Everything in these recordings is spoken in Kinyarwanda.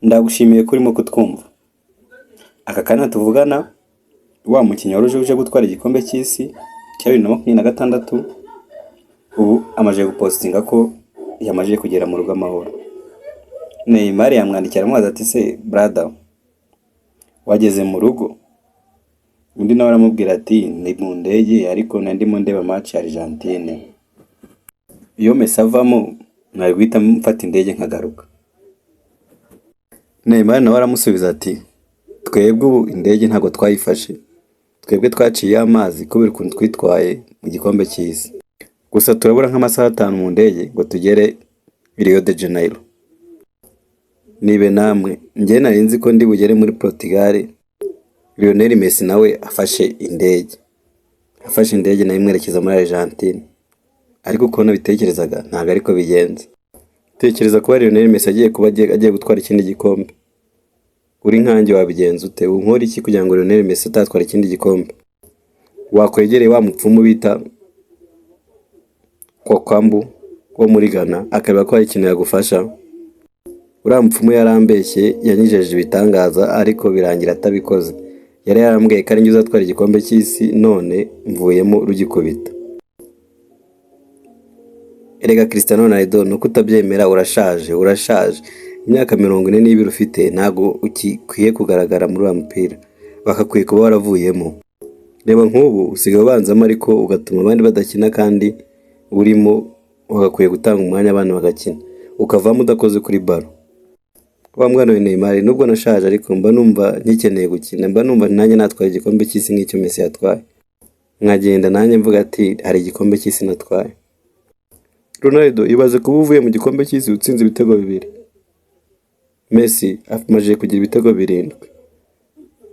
Ndagushimiye ko urimo kutwumva. Aka kanya tuvugana, wa mukinnyi wari uje gutwara igikombe cy'isi cya 2026 ubu amaze gupostinga ko yamaze kugera mu rugo amahoro. Neymar yamwandikira amubaza ati se brother wageze mu rugo? Undi nawe aramubwira ati ni mu ndege ariko ndimo ndeba match ya Argentine. Iyo Messi avamo nari guhita mfata indege nkagaruka. Neymar nawe aramusubiza ati twebwe ubu indege ntabwo twayifashe, twebwe twaciye amazi kubera ukuntu twitwaye mu gikombe cy'isi. Gusa turabura nk'amasaha 5 mu ndege ngo tugere Rio de Janeiro. Nibe namwe njye nari nzi ko ndi bugere muri Portugal. Lionel Messi nawe afashe indege nayo imwerekeza muri Argentine. Ariko uko nabitekerezaga ntago ariko bigenze. Tekereza ko Lionel Messi agiye gutwara ikindi gikombe. Uri nkanjye wabigenza ute? Unkora iki kugira ngo Lionel Messi atatwara ikindi gikombe? Wakwegereye wa mupfumu bita Kwakwambu wo muri Ghana akareba ko hari ikintu yagufasha. Uriya mupfumu yarambeshye, yanyijeje ibitangaza ariko birangira atabikoze. Yari yarambwiye ko ari njye uzatwara igikombe cy'isi, none mvuyemo rugikubita. Erega Cristiano Ronaldo nuko utabyemera, urashaje. Imyaka 42 ufite ntago ukikwiye kugaragara muri wa mupira. Bakakwiye kuba waravuyemo. Reba nk'ubu usigaye ubanzamo ariko ugatuma abandi badakina, kandi urimo wagakwiye gutanga umwanya abana bagakina. Ukavamo udakoze kuri baro. Wa mwana we Neymar nubwo nashaje ariko mba numva nkikeneye gukina, mba numva nanjye natwaye igikombe cy'isi nk'icyo Messi yatwaye. Nkagenda nanjye mvuga ati hari igikombe cy'isi natwaye. Ronaldo ibaze kuba uvuye mu gikombe cy'isi utsinze ibitego 2. Messi amaze kugira ibitego 7.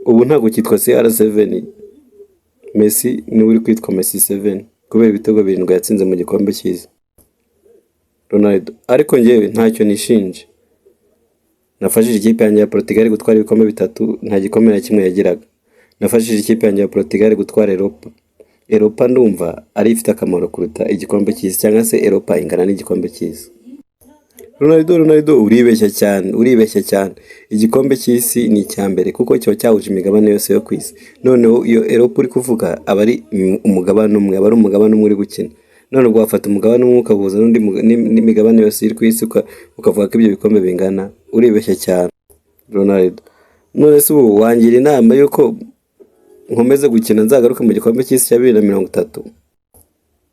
Ubu ntago cyitwa CR7. Messi ni uri kwitwa Messi 7 kubera ibitego 7 yatsinze mu gikombe cy'isi. Ronaldo ariko njyewe ntacyo nishinje. Nafashije ikipe yanjye ya Portugal gutwara ibikombe 3, nta gikombe na kimwe yagiraga. Nafashije ikipe yanjye ya Portugal gutwara Europa ndumva ari ifite akamaro kuruta igikombe cy'isi, cyangwa se Europa ingana n'igikombe cy'isi. Ronaldo uribeshya cyane. Igikombe cy'isi ni icyambere kuko cyo cyahuje imigabane yose yo kwisi. Noneho iyo Europa uri kuvuga aba ari umugabane umwe uri gukina. None ubwo wafata umugabane umwe ukabuza n'imigabane yose iri kwisi ukavuga ko ibyo bikombe bingana. Uribeshya cyane Ronaldo. None se ubu wangira inama yuko nkomeze gukina nzagaruka mu gikombe cy'isi cya 2030?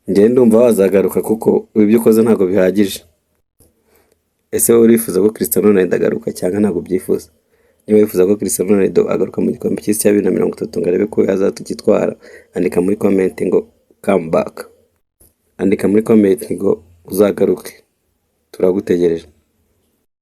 Njye ndumva wazagaruka kuko ibyo ukoze ntago bihagije. Ese wowe urifuza ko Cristiano Ronaldo agaruka cyangwa ntago byifuza? Niba wifuza ko Cristiano Ronaldo agaruka mu gikombe cy'isi cya 2030 ngarebe ko yazatugitwara, andika muri comment ngo come back. Andika muri comment ngo uzagaruke. Turagutegereje.